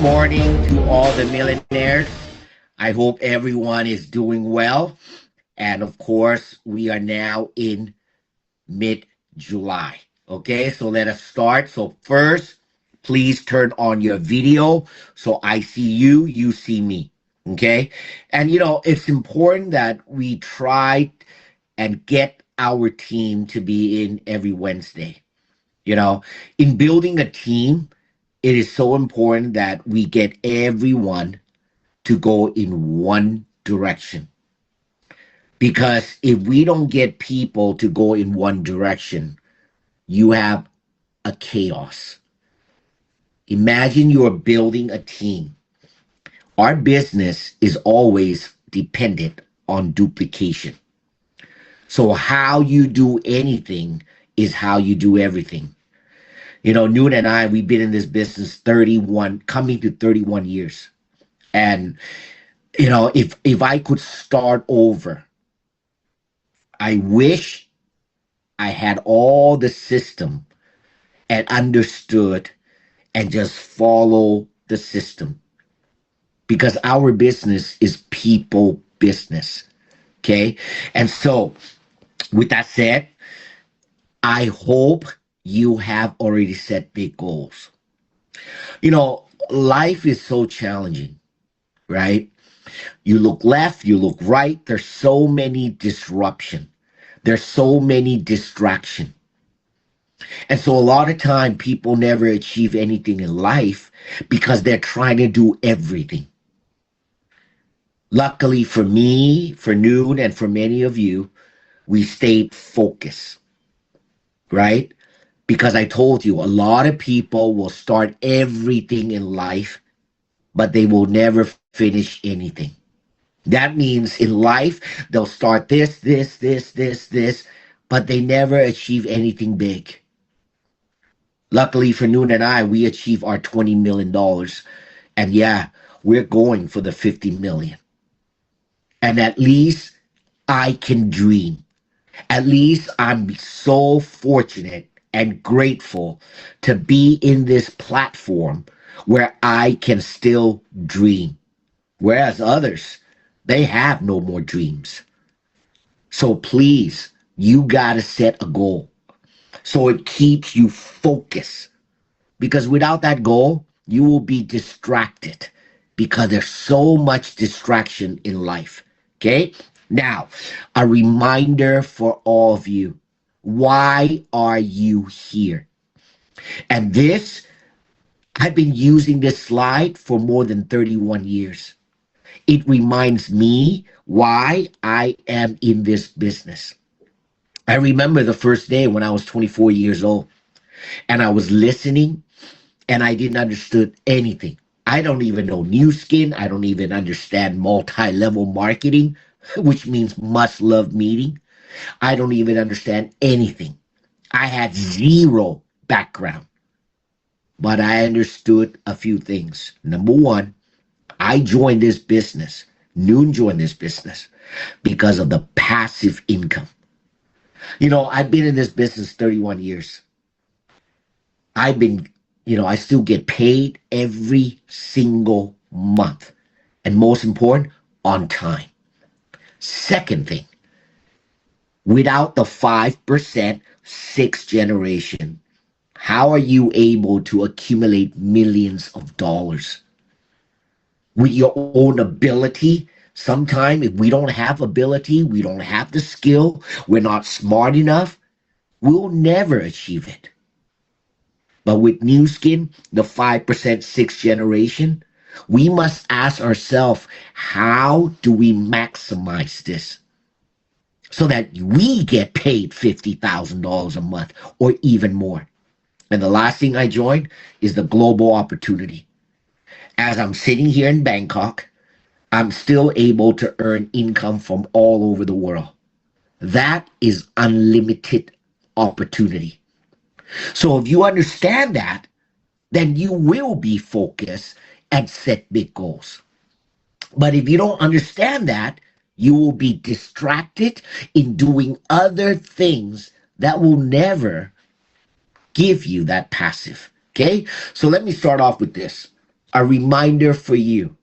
morning to all the millionaires. I hope everyone is doing well. And of course, we are now in mid July. Okay, so let us start. So, first, please turn on your video so I see you, you see me. Okay, and it's important that we try and get our team to be in every Wednesday. You know, in building a team, it is so important that we get everyone to go in one direction. Because if we don't get people to go in one direction, you have a chaos. Imagine you're building a team. Our business is always dependent on duplication. So, how you do anything is how you do everything. Noon and I, we've been in this business 31, coming to 31 years. And, if I could start over, I wish I had all the system and understood and just follow the system because our business is people business. Okay. And so, with that said, I hope you have already set big goals. Life is so challenging, right? You look left, you look right. There's so many disruption. There's so many distraction. And so a lot of time people never achieve anything in life because they're trying to do everything. Luckily for me, for Noon, and for many of you, we stayed focused, right? Because I told you, a lot of people will start everything in life, but they will never finish anything. That means in life, they'll start this, but they never achieve anything big. Luckily for Noon and I, we achieved our $20 million. And yeah, we're going for the 50 million. And at least I can dream. At least I'm so fortunate and grateful to be in this platform where I can still dream. Whereas others, they have no more dreams. So please, you got to set a goal so it keeps you focused. Because without that goal, you will be distracted because there's so much distraction in life. Okay? Now, a reminder for all of you. Why are you here? And this, I've been using this slide for more than 31 years. It reminds me why I am in this business. I remember the first day when I was 24 years old and I was listening and I didn't understood anything. I don't even know new skin. I don't even understand multi-level marketing, which means must love meeting. I don't even understand anything. I had zero background, but I understood a few things. Number one, I joined this business. Noon joined this business because of the passive income. I've been in this business 31 years. I've been, I still get paid every single month. And most important, on time. Second thing, without the 5% sixth generation, how are you able to accumulate millions of dollars? With your own ability, sometimes if we don't have ability, we don't have the skill, we're not smart enough, we'll never achieve it. But with New Skin, the 5% sixth generation, we must ask ourselves, how do we maximize this so that we get paid $50,000 a month or even more? And the last thing I joined is the global opportunity. As I'm sitting here in Bangkok, I'm still able to earn income from all over the world. That is unlimited opportunity. So if you understand that, then you will be focused and set big goals. But if you don't understand that, you will be distracted in doing other things that will never give you that passive. Okay? So let me start off with this. a reminder for you.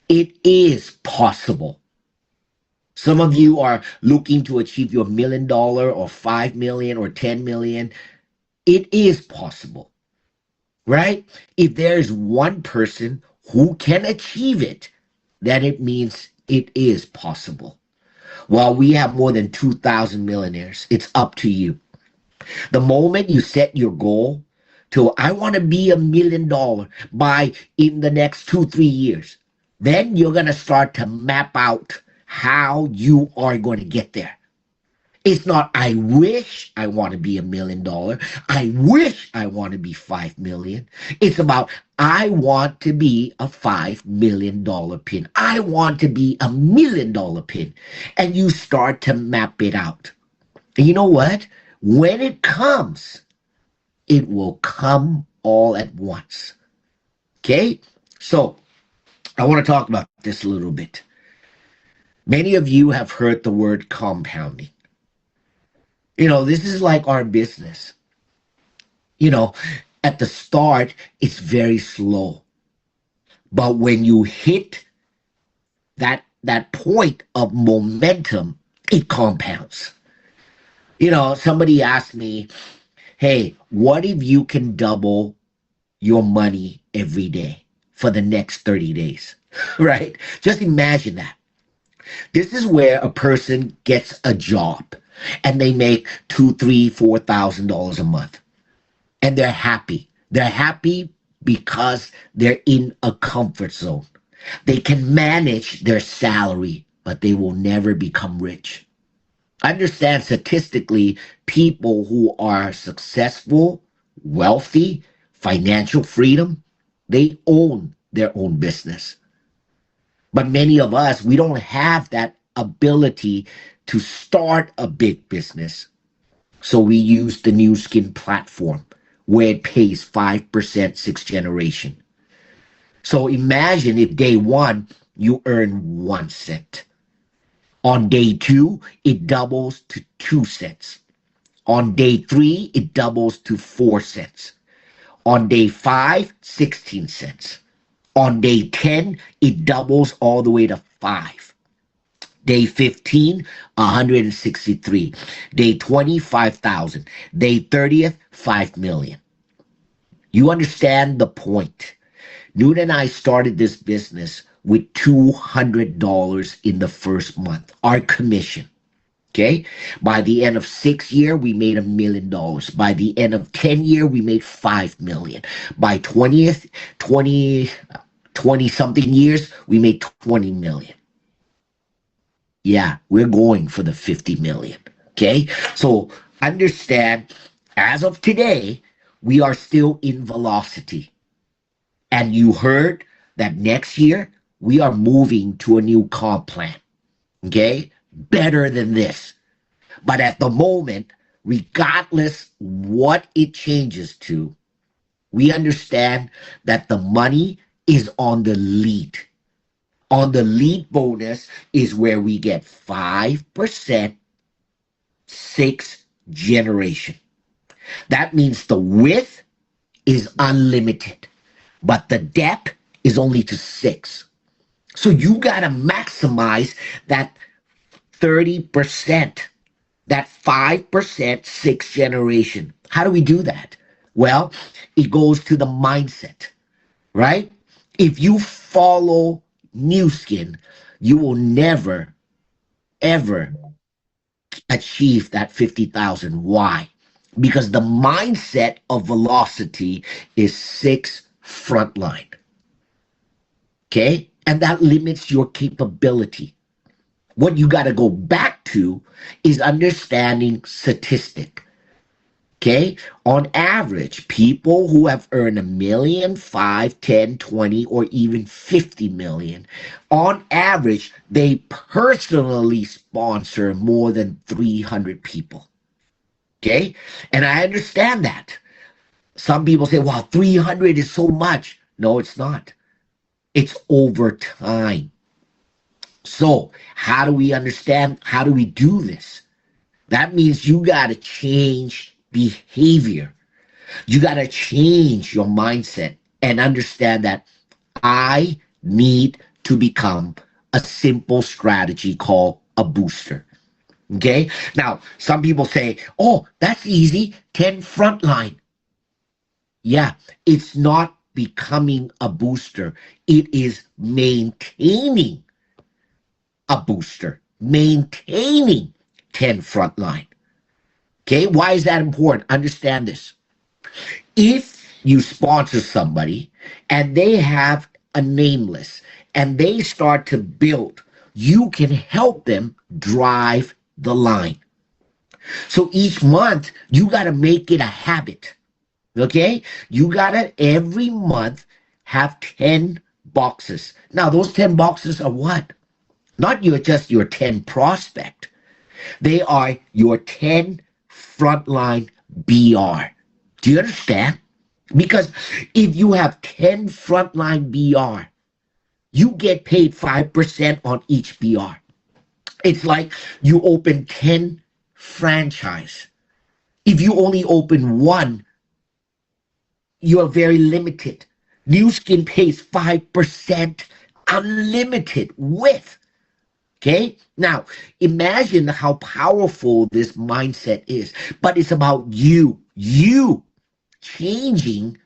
It is possible. Some of you are looking to achieve your $1 million or 5 million or 10 million. It is possible, right? If there's one person who can achieve it, then it means it is possible. While we have more than 2,000 millionaires, it's up to you. The moment you set your goal to, I want to be $1 million by in the next 2, 3 years, then you're going to start to map out how you are going to get there. It's not, I wish I want to be $1 million. I wish I want to be 5 million. It's about, I want to be a $5 million pin. I want to be $1 million pin. And you start to map it out. And you know what? When it comes, it will come all at once. Okay? So I want to talk about this a little bit. Many of you have heard the word compounding. This is like our business. At the start, it's very slow. But when you hit that point of momentum, it compounds. Somebody asked me, hey, what if you can double your money every day for the next 30 days? Right? Just imagine that. This is where a person gets a job and they make $2,000, $3,000, $4,000 a month. And they're happy. They're happy because they're in a comfort zone. They can manage their salary, but they will never become rich. Understand statistically, people who are successful, wealthy, financial freedom, they own their own business. But many of us, we don't have that ability to start a big business. So we use the Nu Skin platform where it pays 5% sixth generation. So imagine if day one, you earn 1 cent. On day 2, it doubles to 2 cents. On day 3, it doubles to 4 cents. On day 5, 16 cents. On day 10, it doubles all the way to 5. Day 15, 163. Day 20, 5,000. Day 30th, 5 million. You understand the point. Noon and I started this business with $200 in the first month, our commission. Okay. By the end of 6 years, we made $1 million. By the end of 10 years, we made 5 million. By 20 something years, we made 20 million. Yeah, we're going for the 50 million. Okay. So understand, as of today, we are still in velocity. And you heard that next year, we are moving to a new comp plan. Okay. Better than this. But at the moment, regardless what it changes to, we understand that the money is on the lead. On the lead bonus is where we get 5% sixth generation. That means the width is unlimited, but the depth is only to 6. So you got to maximize that 30%, that 5% sixth generation. How do we do that? Well, it goes to the mindset, right? If you follow Nu Skin, you will never, ever achieve that 50,000. Why? Because the mindset of velocity is 6 frontline. Okay? And that limits your capability. What you got to go back to is understanding statistic. Okay? On average, people who have earned $1 million, 5, 10, 20, or even 50 million, on average, they personally sponsor more than 300 people. Okay? And I understand that. Some people say, wow, 300 is so much. No, it's not. It's over time. So how do we understand? How do we do this? That means you got to change behavior. You got to change your mindset and understand that I need to become a simple strategy called a booster. Okay. Now, some people say, oh, that's easy. 10 frontline. Yeah, it's not becoming a booster, it is maintaining a booster, maintaining 10 frontline. Okay. Why is that important? Understand this. If you sponsor somebody and they have a nameless and they start to build, you can help them drive the line. So each month, you got to make it a habit. Okay? You got to every month have 10 boxes. Now, those 10 boxes are what? Not just your 10 prospect. They are your 10 frontline BR. Do you understand? Because if you have 10 frontline BR, you get paid 5% on each BR. It's like you open 10 franchise. If you only open one, you are very limited. New Skin pays 5% unlimited with. Okay? Now, imagine how powerful this mindset is. But it's about you changing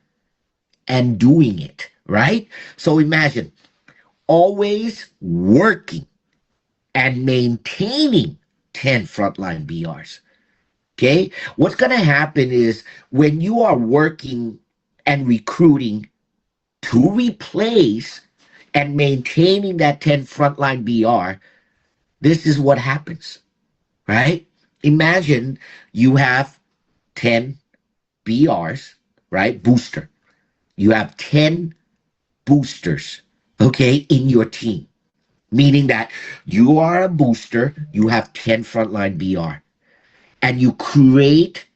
and doing it, right? So imagine always working and maintaining 10 frontline BRs. Okay? What's going to happen is when you are working and recruiting to replace and maintaining that 10 frontline BR, this is what happens, right? Imagine you have 10 BRs, right? Booster. You have 10 boosters, okay, in your team, meaning that you are a booster, you have 10 frontline BR, and you create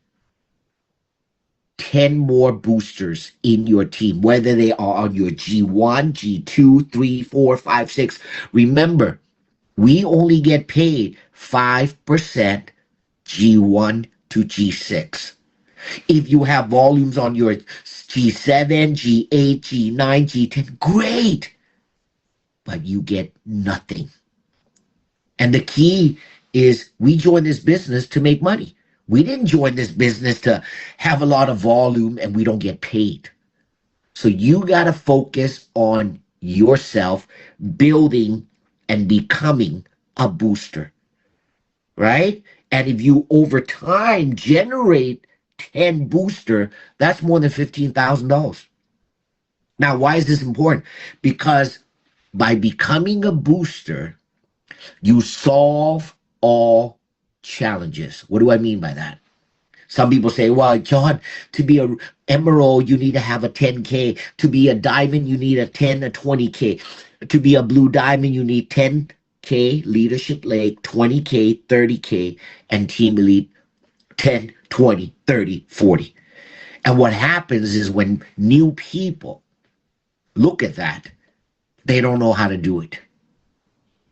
10 more boosters in your team, whether they are on your G1, G2, 3, 4, 5, 6. Remember, we only get paid 5% G1 to G6. If you have volumes on your G7, G8, G9, G10, great, but you get nothing. And the key is we join this business to make money. We didn't join this business to have a lot of volume and we don't get paid. So you got to focus on yourself, building and becoming a booster, right? And if you over time generate 10 booster, that's more than $15,000. Now, why is this important? Because by becoming a booster, you solve all challenges. What do I mean by that? Some people say, well, John, to be an emerald, you need to have a 10K. To be a diamond, you need a 10, a 20K. To be a blue diamond, you need 10K, leadership lake, 20K, 30K, and team elite 10, 20, 30, 40. And what happens is when new people look at that, they don't know how to do it.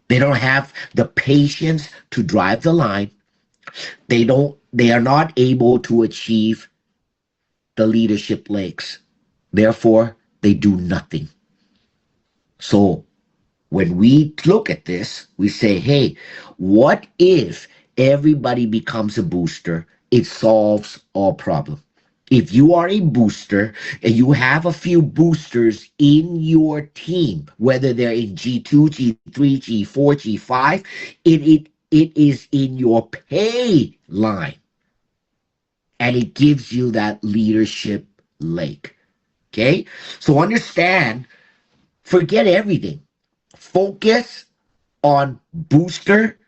They don't have the patience to drive the line. They are not able to achieve the leadership lakes. Therefore, they do nothing. So when we look at this, we say, hey, what if everybody becomes a booster? It solves all problems. If you are a booster and you have a few boosters in your team, whether they're in G2, G3, G4, G5, it is in your pay line. And it gives you that leadership lake. Okay? So understand, forget everything. Focus on booster,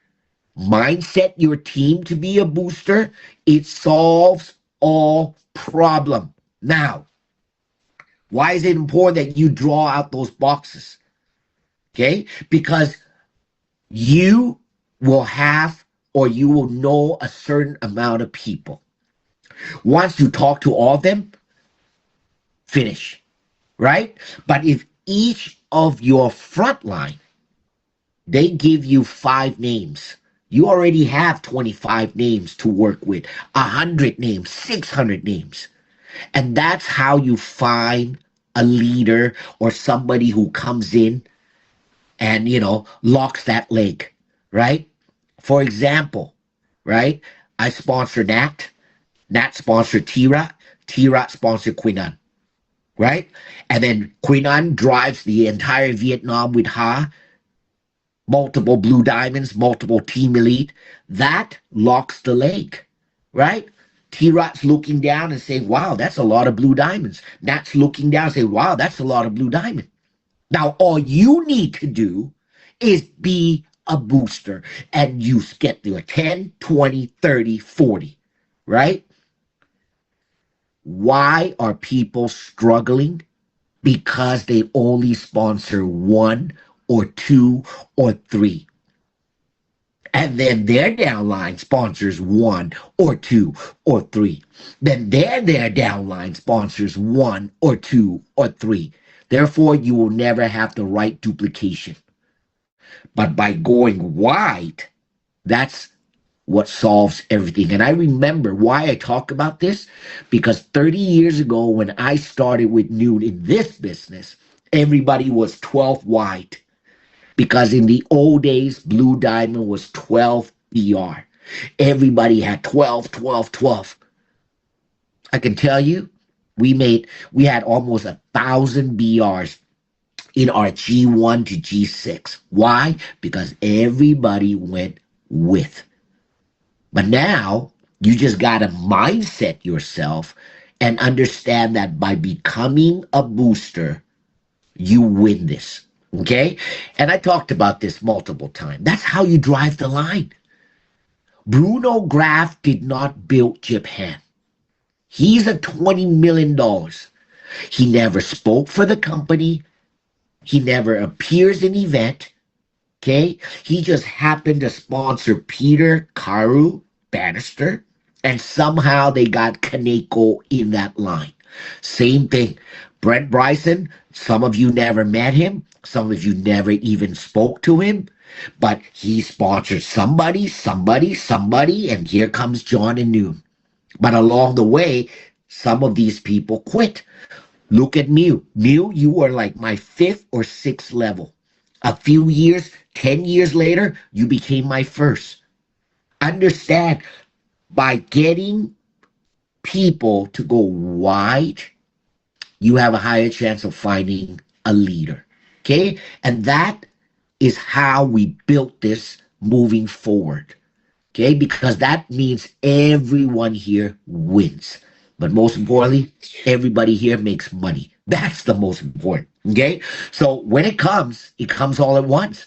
mindset your team to be a booster. It solves all problem. Now, why is it important that you draw out those boxes? Okay? Because you will have or you will know a certain amount of people. Once you talk to all of them, finish, right? But if each of your frontline, they give you 5 names, you already have 25 names to work with, 100 names, 600 names. And that's how you find a leader or somebody who comes in and, locks that leg, right? For example, right? I sponsor Nat. Nat sponsored T-Rot. T-Rot sponsored Quinan, right? And then Quinan drives the entire Vietnam with Ha, multiple blue diamonds, multiple team elite. That locks the leg, right? T-Rot's looking down and saying, wow, that's a lot of blue diamonds. Nat's looking down and saying, wow, that's a lot of blue diamond. Now, all you need to do is be a booster and you get your 10, 20, 30, 40, right? Why are people struggling? Because they only sponsor one or two or three. And then their downline sponsors one or two or three. Then their downline sponsors one or two or three. Therefore, you will never have the right duplication. But by going wide, that's what solves everything. And I remember why I talk about this, because 30 years ago, when I started with Noon in this business, everybody was 12 wide. Because in the old days, Blue Diamond was 12 BR. Everybody had 12, 12, 12. I can tell you, we had almost 1,000 BRs in our G1 to G6. Why? Because everybody went with. But now you just got to mindset yourself and understand that by becoming a booster, you win this. Okay? And I talked about this multiple times. That's how you drive the line. Bruno Graf did not build Japan. He's a $20 million. He never spoke for the company. He never appears in event. Okay? He just happened to sponsor Peter Carew Bannister, and somehow they got Kaneko in that line. Same thing. Brent Bryson, some of you never met him. Some of you never even spoke to him. But he sponsored somebody, and here comes John and Noon. But along the way, some of these people quit. Look at Mew. Mew, you were like my 5th or 6th level. A few years, 10 years later, you became my first. Understand, by getting people to go wide, you have a higher chance of finding a leader. Okay? And that is how we built this moving forward. Okay? Because that means everyone here wins. But most importantly, everybody here makes money. That's the most important. Okay? So when it comes all at once.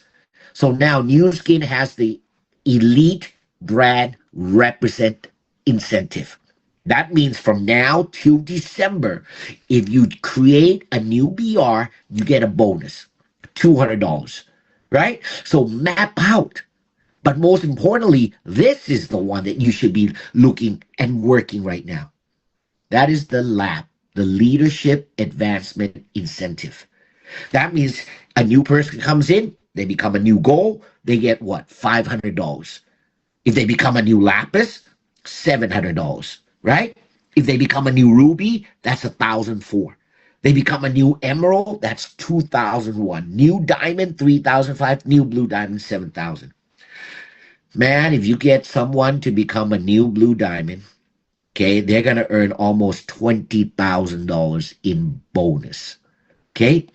So now Nu Skin has the elite brand represent incentive. That means from now to December, if you create a new BR, you get a bonus, $200, right? So map out. But most importantly, this is the one that you should be looking and working right now. That is the LAP, the Leadership Advancement Incentive. That means a new person comes in, they become a new goal, they get what? $500. If they become a new Lapis, $700, right? If they become a new Ruby, that's $1,004. They become a new Emerald, that's $2,001. New Diamond, $3,005. New Blue Diamond, $7,000. Man, if you get someone to become a new Blue Diamond, okay, they're gonna earn almost $20,000 in bonus. Okay,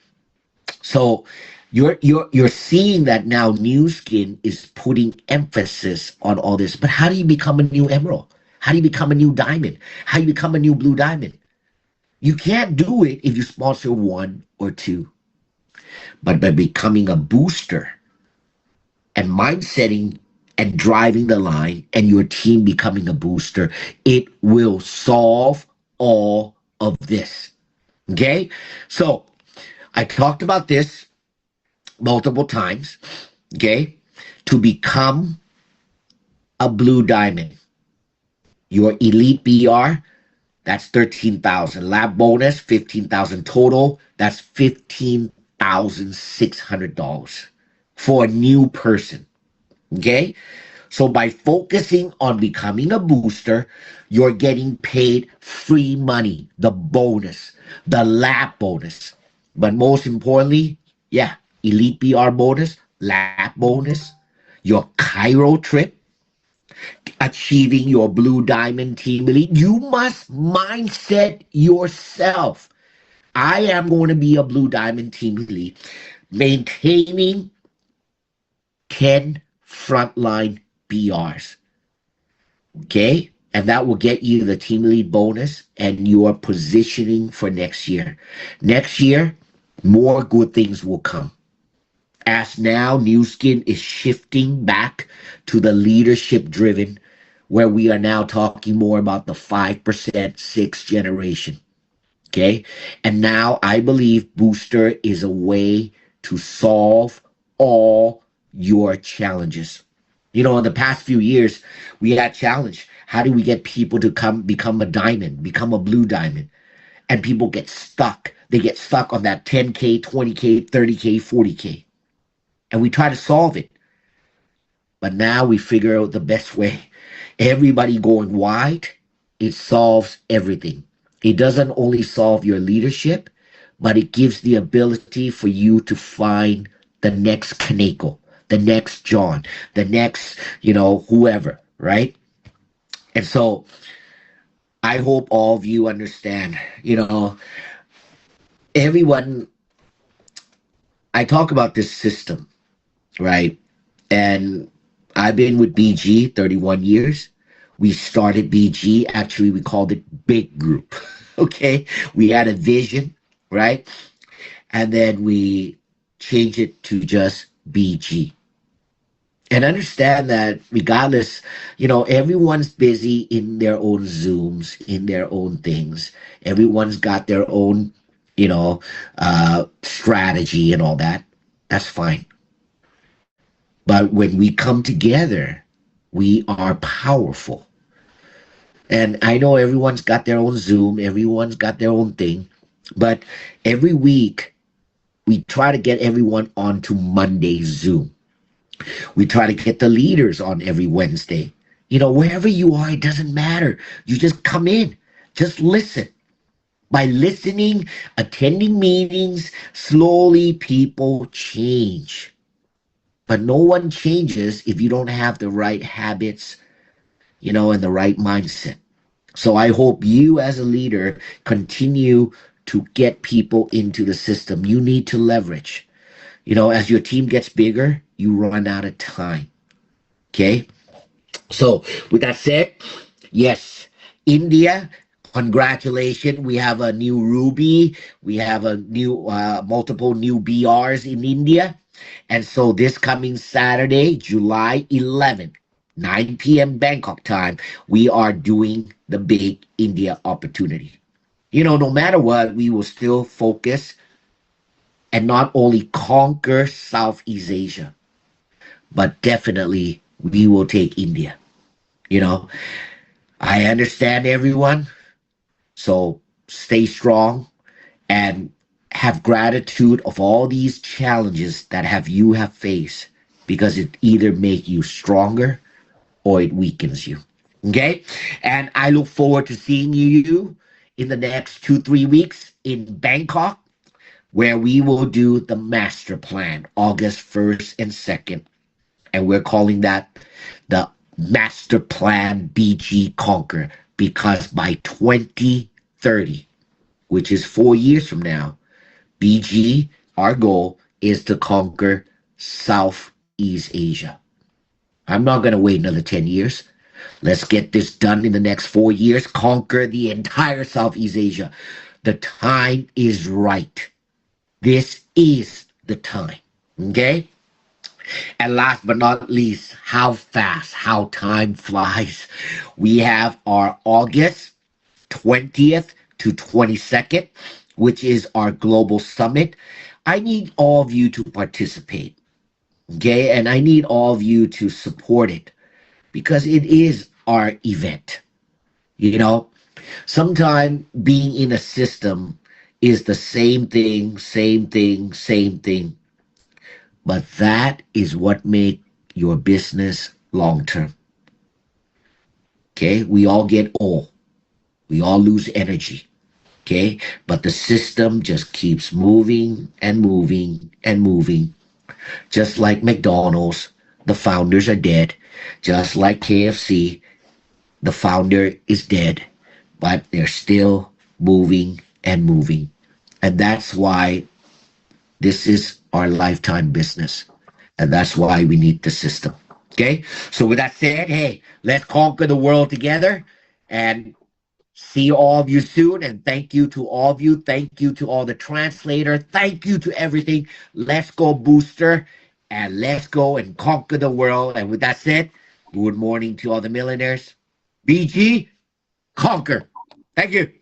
so you're seeing that now Nu Skin is putting emphasis on all this. But how do you become a new Emerald? How do you become a new Diamond? How do you become a new Blue Diamond? You can't do it if you sponsor one or two. But by becoming a booster and mindsetting and driving the line and your team becoming a booster, it will solve all of this. Okay? So I talked about this multiple times. Okay? To become a Blue Diamond, your elite BR, that's 13,000. Lab bonus, 15,000 total. That's $15,600 for a new person. Okay? So by focusing on becoming a booster, you're getting paid free money, the bonus, the lap bonus. But most importantly, yeah, Elite BR bonus, lap bonus, your Cairo trip, achieving your Blue Diamond Team Elite. You must mindset yourself. I am going to be a Blue Diamond Team Elite, maintaining 10 frontline BRs. Okay? And that will get you the team lead bonus and your positioning for next year. Next year, more good things will come. As now, New Skin is shifting back to the leadership driven, where we are now talking more about the 5% sixth generation. Okay? And now I believe Booster is a way to solve all your challenges. You know, in the past few years, we had challenge. How do we get people to come become a diamond, become a blue diamond? And people get stuck. They get stuck on that 10K, 20K, 30K, 40K. And we try to solve it. But now we figure out the best way. Everybody going wide, it solves everything. It doesn't only solve your leadership, but it gives the ability for you to find the next Kaneko, the next John, the next, whoever, right? And so I hope all of you understand, everyone, I talk about this system, right? And I've been with BG 31 years. We started BG, actually, we called it Big Group, okay? We had a vision, right? And then we changed it to just BG. And understand that regardless, everyone's busy in their own Zooms, in their own things. Everyone's got their own, strategy and all that. That's fine. But when we come together, we are powerful. And I know everyone's got their own Zoom, everyone's got their own thing. But every week, we try to get everyone onto Monday's Zoom. We try to get the leaders on every Wednesday. Wherever you are, it doesn't matter. You just come in, just listen. By listening, attending meetings, slowly people change. But no one changes if you don't have the right habits, and the right mindset. So I hope you as a leader continue to get people into the system. You need to leverage. As your team gets bigger, you run out of time. Okay? So, with that said, yes, India, congratulations. We have a new Ruby. We have a new, multiple new BRs in India. And so this coming Saturday, July 11th, 9 p.m. Bangkok time, we are doing the big India opportunity. No matter what, we will still focus and not only conquer Southeast Asia, but definitely we will take India. I understand everyone. So stay strong and have gratitude of all these challenges that you have faced, because it either make you stronger or it weakens you. Okay? And I look forward to seeing you in the next 2-3 weeks in Bangkok, where we will do the master plan August 1st and 2nd. And we're calling that the master plan BG Conquer, because by 2030, which is 4 years from now, BG, our goal is to conquer Southeast Asia. I'm not going to wait another 10 years. Let's get this done in the next 4 years, conquer the entire Southeast Asia. The time is right. This is the time. Okay? And last but not least, how fast, how time flies. We have our August 20th to 22nd, which is our global summit. I need all of you to participate. Okay? And I need all of you to support it, because it is our event. Sometimes being in a system is the same thing, same thing, same thing. But that is what makes your business long term. Okay, we all get old, we all lose energy. Okay, but the system just keeps moving and moving and moving. Just like McDonald's, the founders are dead. Just like KFC, the founder is dead, but they're still moving and moving. And that's why this is our lifetime business. And that's why we need the system. Okay. So, with that said, hey, let's conquer the world together and see all of you soon. And thank you to all of you. Thank you to all the translator. Thank you to everything. Let's go, Booster. And let's go and conquer the world. And with that said, good morning to all the millionaires. BG, conquer. Thank you.